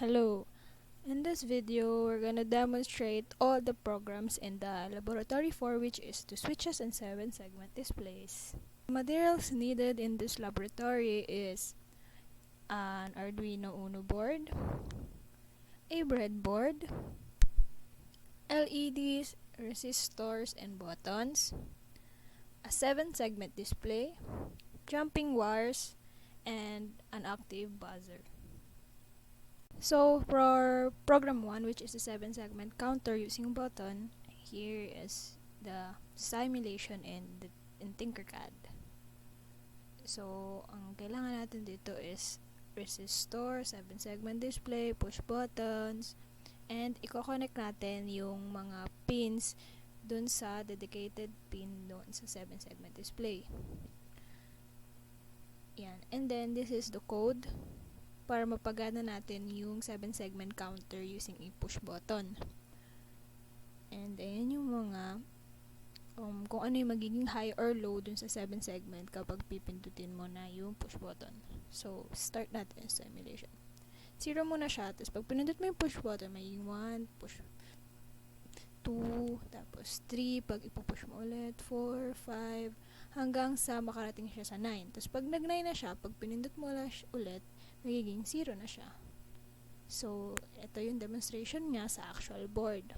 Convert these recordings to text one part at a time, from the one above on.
Hello. In this video, we're gonna demonstrate all the programs in the Laboratory 4, which is the switches and 7-segment displays. The materials needed in this laboratory is an Arduino Uno board, a breadboard, LEDs, resistors and buttons, a 7-segment display, jumping wires, and an active buzzer. So for program 1, which is the 7-segment counter using button, here is the simulation in Tinkercad. So ang kailangan natin dito is resistor, 7-segment display, push buttons, and i-connect natin yung mga pins dun sa dedicated pin dun sa 7-segment display. Yan. And then this is the code para mapagana natin yung 7-segment counter using a push button. And ayan yung mga kung ano yung magiging high or low dun sa 7-segment kapag pipindutin mo na yung push button. So, start natin yung simulation. 0 muna siya, tapos pag pinindot mo yung push button, magiging 1, push 2, tapos 3, pag ipupush mo ulit, 4, 5, hanggang sa makarating siya sa 9. Tapos pag nag-9 na siya, pag pinindot mo ulit, magiging 0 na siya. So, ito yung demonstration niya sa actual board.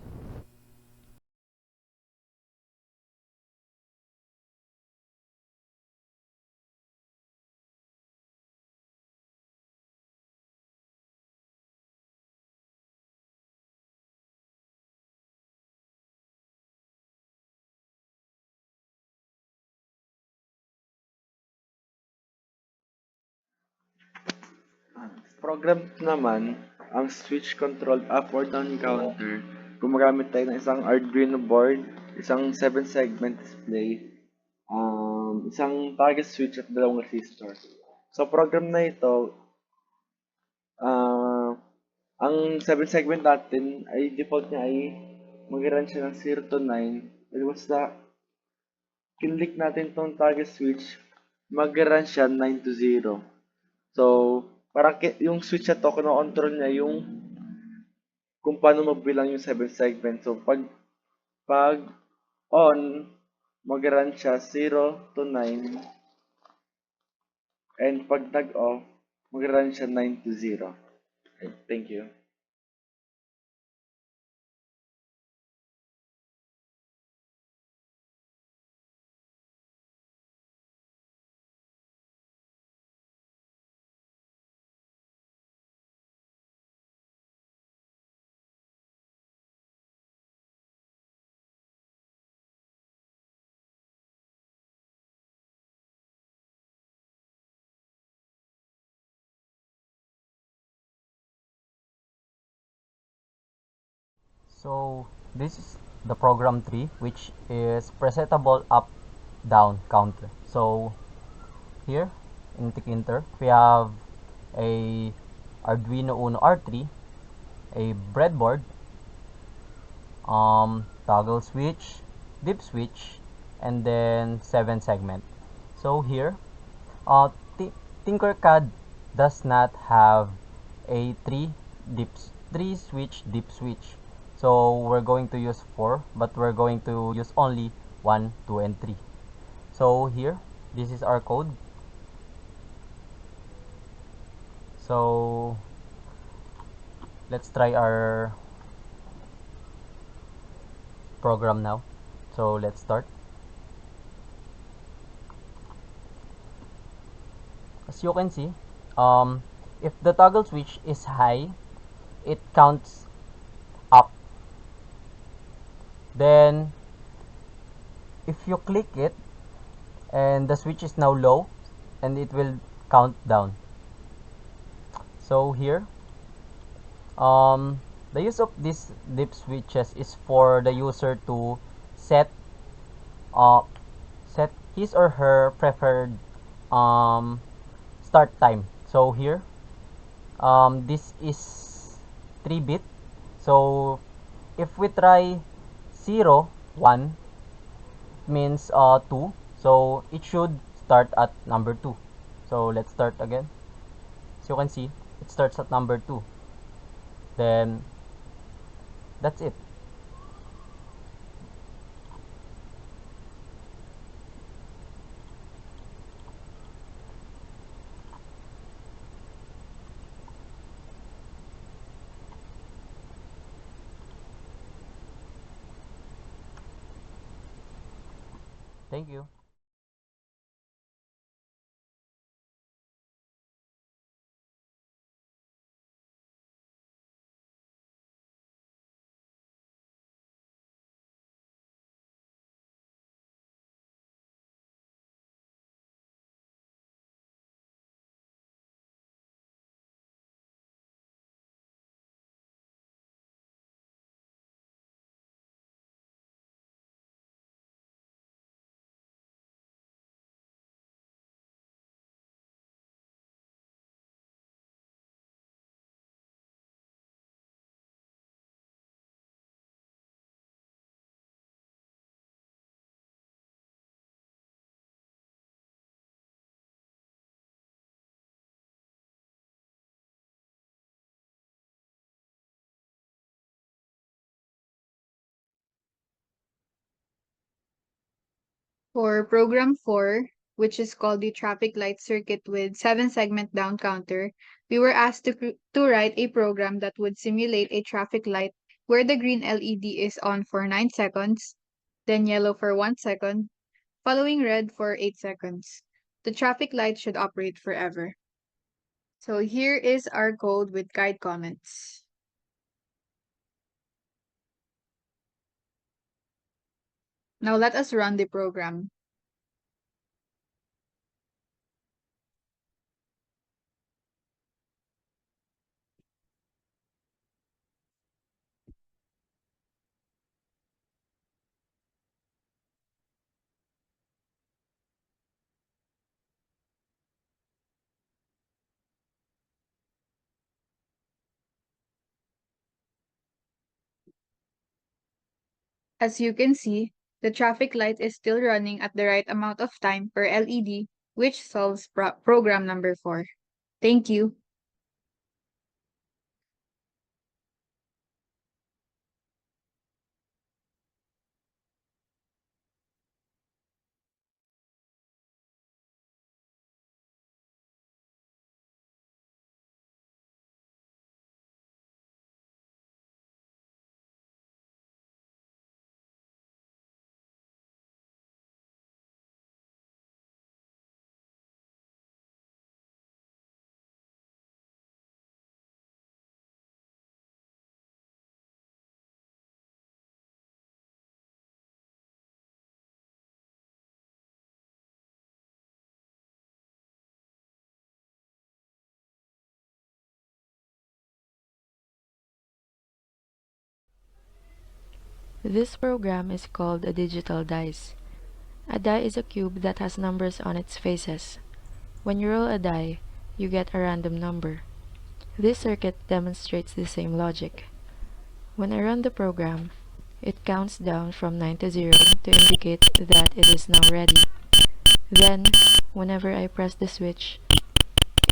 Program naman, ang switch controlled up or down counter, gumagamit tayo ng isang Arduino board, isang 7-segment display, isang target switch at dalawang resistor. So, program na ito, ang 7-segment natin ay default niya ay mag-run siya ng 0 to 9. And basta kinlik natin tong target switch, mag-run siya 9 to 0. So, parang yung switch na to, kino-control niya yung kung paano mabilang yung 7 segment. So, pag on, mag-run siya 0 to 9. And pag nag-off, mag-run siya 9 to 0. Okay, thank you. So this is the program 3, which is presettable up down counter. So here in Tkinter we have a Arduino Uno R3, a breadboard, toggle switch, dip switch, and then 7-segment. So here Tinkercad does not have a 3 switch dip switch. So we're going to use 4, but we're going to use only 1, 2, and 3. So here, this is our code. So let's try our program now. So let's start. As you can see, if the toggle switch is high, it counts up. Then if you click it and the switch is now low, and it will count down. So here, the use of these dip switches is for the user to set his or her preferred start time. So here, this is 3-bit. So if we try 0, 1 means 2, so it should start at number 2. So let's start again. As you can see, it starts at number 2. Then that's it. Thank you. For program 4, which is called the traffic light circuit with 7-segment down counter, we were asked to write a program that would simulate a traffic light where the green LED is on for 9 seconds, then yellow for 1 second, following red for 8 seconds. The traffic light should operate forever. So here is our code with guide comments. Now let us run the program. As you can see, the traffic light is still running at the right amount of time per LED, which solves program number 4. Thank you. This program is called a digital dice. A die is a cube that has numbers on its faces. When you roll a die, you get a random number. This circuit demonstrates the same logic. When I run the program, it counts down from 9 to 0 to indicate that it is now ready. Then, whenever I press the switch,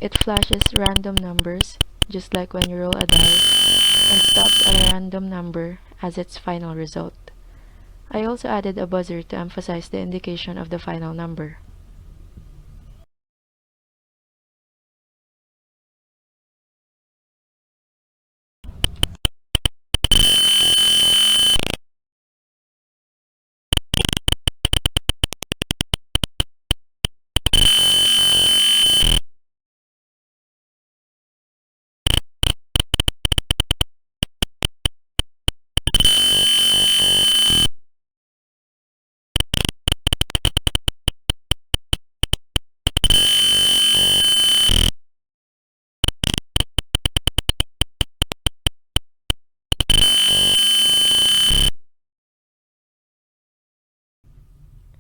it flashes random numbers, just like when you roll a die, and stops at a random number as its final result. I also added a buzzer to emphasize the indication of the final number.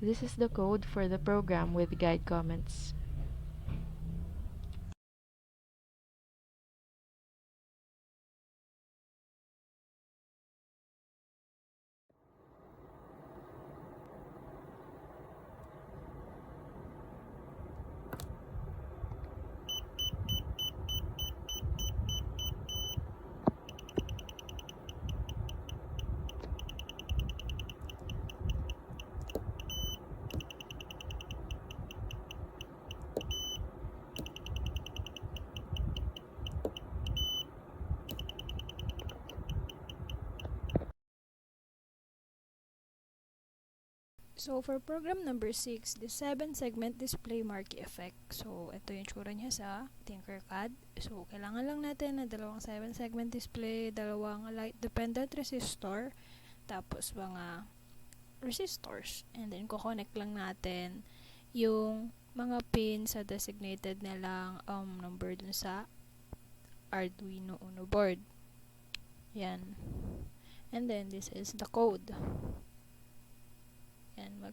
This is the code for the program with guide comments. So, for program number 6, the 7-segment display marquee effect. So, ito yung tsura niya sa Tinkercad. So, kailangan lang natin na dalawang 7-segment display, dalawang light-dependent resistor, tapos mga resistors. And then, kukonect lang natin yung mga pin sa designated nilang number dun sa Arduino Uno board. Yan. And then, this is the code. Yan,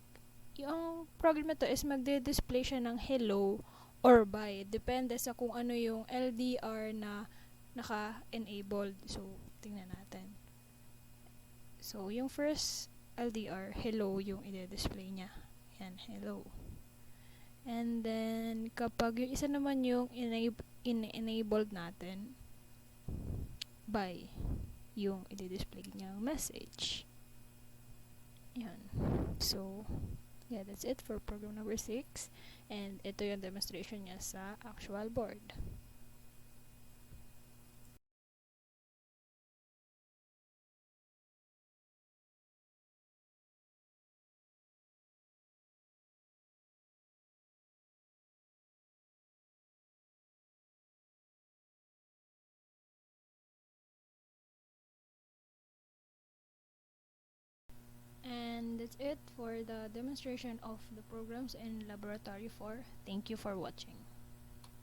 yung program na to is magde-display siya ng hello or bye. Depende sa kung ano yung LDR na naka-enabled. So, tingnan natin. So, yung first LDR, hello yung i-display niya. Yan, hello. And then, kapag yung isa naman yung enabled natin, bye, yung i-display niya message. Yan. So, yeah, that's it for program number 6. And ito yung demonstration niya sa actual board. And that's it for the demonstration of the programs in Laboratory 4. Thank you for watching.